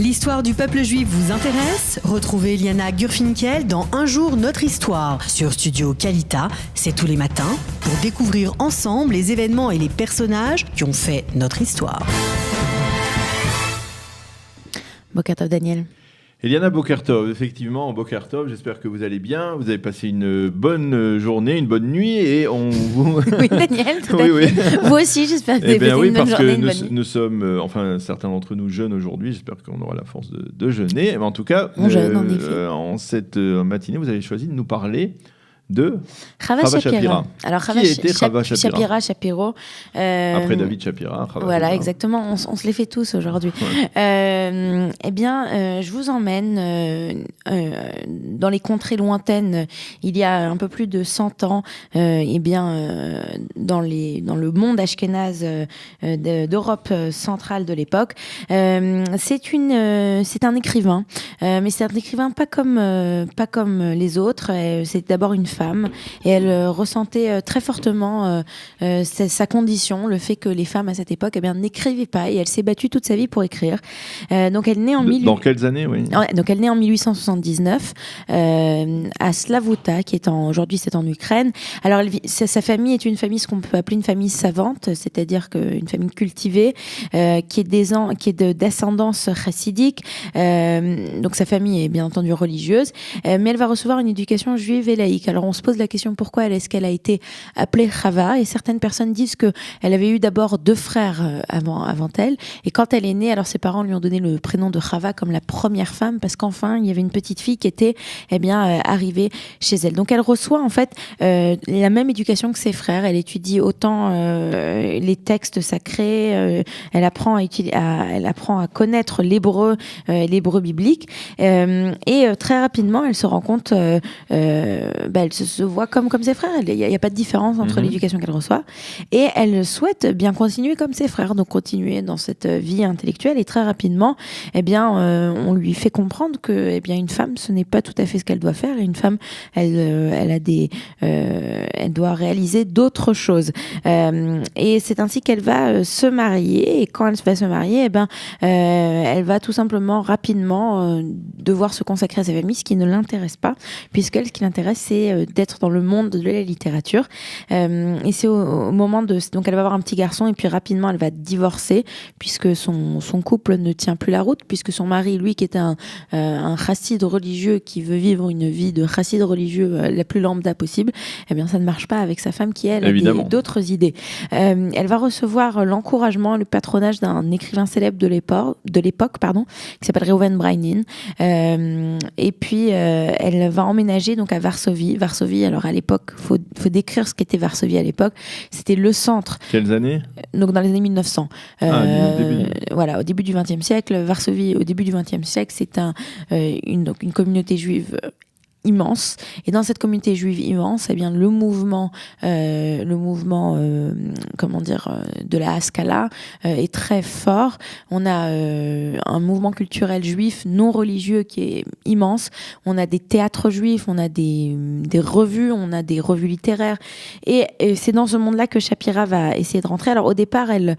L'histoire du peuple juif vous intéresse ? Retrouvez Liana Gurfinkel dans Un jour notre histoire sur Studio Kalita. C'est tous les matins pour découvrir ensemble les événements et les personnages qui ont fait notre histoire. Boker Tov, Daniel. Eliana Boker Tov, effectivement, Boker Tov, j'espère que vous allez bien. Vous avez passé une bonne journée, une bonne nuit et on vous... Oui, Daniel, tout à fait. Oui. Vous aussi, j'espère que vous avez passé une bonne journée, une bonne nuit. Nous sommes, enfin, certains d'entre nous jeunes aujourd'hui, j'espère qu'on aura la force de jeûner. Mais en tout cas, en cette matinée, vous avez choisi de nous parler de Chava Shapira. Alors, qui était Chava Shapira Shapiro. Après David Shapira. Voilà, Shapira. Exactement. On se les fait tous aujourd'hui. Ouais. Je vous emmène dans les contrées lointaines. Il y a un peu plus de 100 ans, dans le monde ashkénaze d'Europe centrale de l'époque. C'est un écrivain, mais c'est un écrivain pas comme les autres. C'est d'abord une femme et elle ressentait très fortement sa condition, le fait que les femmes à cette époque n'écrivaient pas, et elle s'est battue toute sa vie pour écrire. Donc elle naît dans quelles années, oui. Donc elle naît en 1879 à Slavuta, qui est aujourd'hui c'est en Ukraine. Alors sa famille est une famille, ce qu'on peut appeler une famille savante, c'est-à-dire une famille cultivée qui est d'ascendance chassidique. Donc sa famille est bien entendu religieuse, mais elle va recevoir une éducation juive et laïque. Alors on se pose la question, pourquoi est-ce qu'elle a été appelée Chava, et certaines personnes disent qu'elle avait eu d'abord 2 frères avant elle, et quand elle est née, alors ses parents lui ont donné le prénom de Chava comme la première femme, parce qu'enfin il y avait une petite fille qui était arrivée chez elle. Donc elle reçoit en fait la même éducation que ses frères. Elle étudie autant les textes sacrés, elle apprend à connaître l'hébreu biblique, et très rapidement elle se rend compte, elle se voit comme ses frères. Il n'y a pas de différence entre l'éducation qu'elle reçoit, et elle souhaite bien continuer comme ses frères, donc continuer dans cette vie intellectuelle. Et très rapidement, on lui fait comprendre que une femme, ce n'est pas tout à fait ce qu'elle doit faire, et une femme, elle doit réaliser d'autres choses. Et c'est ainsi qu'elle va se marier, et quand elle va se marier, elle va tout simplement rapidement devoir se consacrer à sa famille, ce qui ne l'intéresse pas, puisqu'elle, ce qui l'intéresse, c'est d'être dans le monde de la littérature. Et c'est au moment donc elle va avoir un petit garçon, et puis rapidement elle va divorcer, puisque son couple ne tient plus la route, puisque son mari, lui, qui est un chassid religieux, qui veut vivre une vie de chassid religieux la plus lambda possible, ça ne marche pas avec sa femme, qui elle a d'autres idées. Elle va recevoir l'encouragement, le patronage d'un écrivain célèbre de l'époque, qui s'appelle Reuven Breinin. Et puis elle va emménager donc à Varsovie. Alors à l'époque, faut décrire ce qu'était Varsovie à l'époque. C'était le centre. Quelles années ? Donc dans les années 1900. Début. Voilà, au début du XXe siècle, Varsovie, au début du XXe siècle, c'est une communauté juive immense, et dans cette communauté juive immense, le mouvement de la Haskalah est très fort. On a un mouvement culturel juif non religieux qui est immense. On a des théâtres juifs, on a des revues, on a des revues littéraires, et c'est dans ce monde-là que Shapira va essayer de rentrer. Alors au départ, elle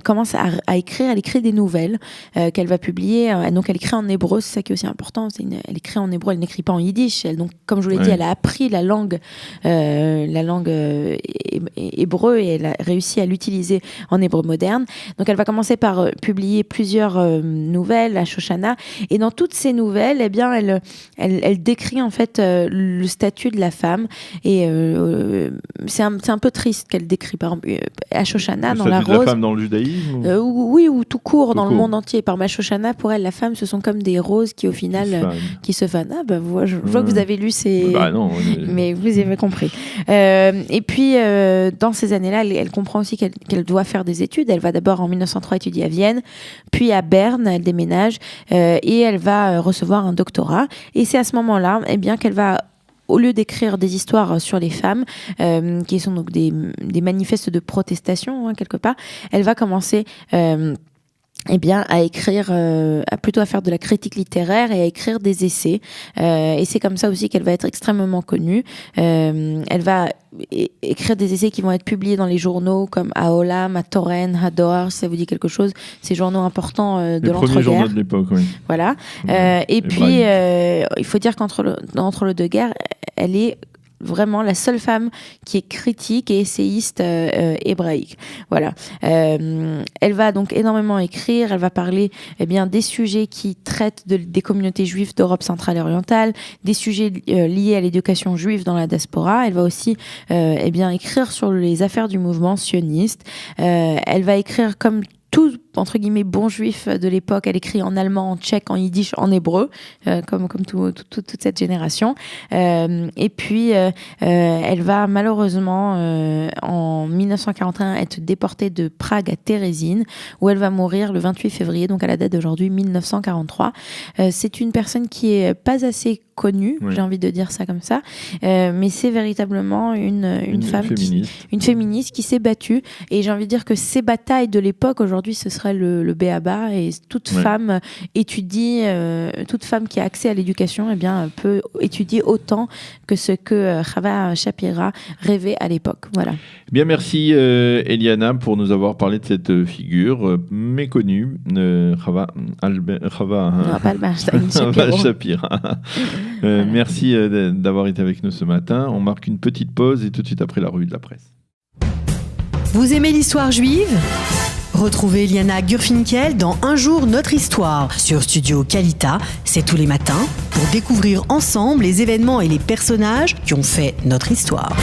commence à écrire. Elle écrit des nouvelles qu'elle va publier. Donc elle écrit en hébreu, c'est ça qui est aussi important. Elle écrit en hébreu, elle n'écrit pas en yiddish. Donc, comme je vous l'ai dit, elle a appris la langue hébreu, et elle a réussi à l'utiliser en hébreu moderne. Donc elle va commencer par publier plusieurs nouvelles à Shoshana, et dans toutes ces nouvelles, elle décrit en fait le statut de la femme, et c'est un peu triste qu'elle décrit. Par exemple, à Shoshana, dans la rose, de la femme dans le judaïsme, oui, ou tout court dans le monde entier. Par Shoshana, pour elle, la femme, ce sont comme des roses qui au final qui se fanent. Je vois que vous avez lu ces... non, mais vous avez compris. Et puis, dans ces années-là, elle comprend aussi qu'elle doit faire des études. Elle va d'abord, en 1903, étudier à Vienne, puis à Berne, elle déménage, et elle va recevoir un doctorat. Et c'est à ce moment-là qu'elle va, au lieu d'écrire des histoires sur les femmes, qui sont donc des manifestes de protestation, quelque part, elle va commencer à écrire, plutôt à faire de la critique littéraire et à écrire des essais. Et c'est comme ça aussi qu'elle va être extrêmement connue. Elle va écrire des essais qui vont être publiés dans les journaux comme Aolam, Hatoren, Hador, si ça vous dit quelque chose, ces journaux importants de l'entre-guerres. Les premiers journaux de l'époque, oui. Voilà. Et puis, il faut dire qu'entre les deux guerres, elle est vraiment la seule femme qui est critique et essayiste hébraïque. Voilà. Elle va donc énormément écrire. Elle va parler des sujets qui traitent des communautés juives d'Europe centrale et orientale, des sujets liés à l'éducation juive dans la diaspora. Elle va aussi écrire sur les affaires du mouvement sioniste. Elle va écrire comme tout, entre guillemets, bon juif de l'époque. Elle écrit en allemand, en tchèque, en yiddish, en hébreu, comme toute cette génération. Et puis, elle va malheureusement, en 1941, être déportée de Prague à Terezín, où elle va mourir le 28 février, donc à la date d'aujourd'hui, 1943. C'est une personne qui est pas assez connue, j'ai envie de dire ça comme ça, mais c'est véritablement une femme, une féministe qui s'est battue. Et j'ai envie de dire que ces batailles de l'époque, aujourd'hui, ce serait le b.a.-ba, et toute femme étudie, toute femme qui a accès à l'éducation, peut étudier autant que ce que Chava Shapira rêvait à l'époque. Voilà. Bien, merci Eliana pour nous avoir parlé de cette figure méconnue, Chava Shapira. Merci d'avoir été avec nous ce matin. On marque une petite pause et tout de suite après la revue de la presse. Vous aimez l'histoire juive ? Retrouvez Liana Gurfinkel dans Un jour notre histoire sur Studio Kalita. C'est tous les matins pour découvrir ensemble les événements et les personnages qui ont fait notre histoire.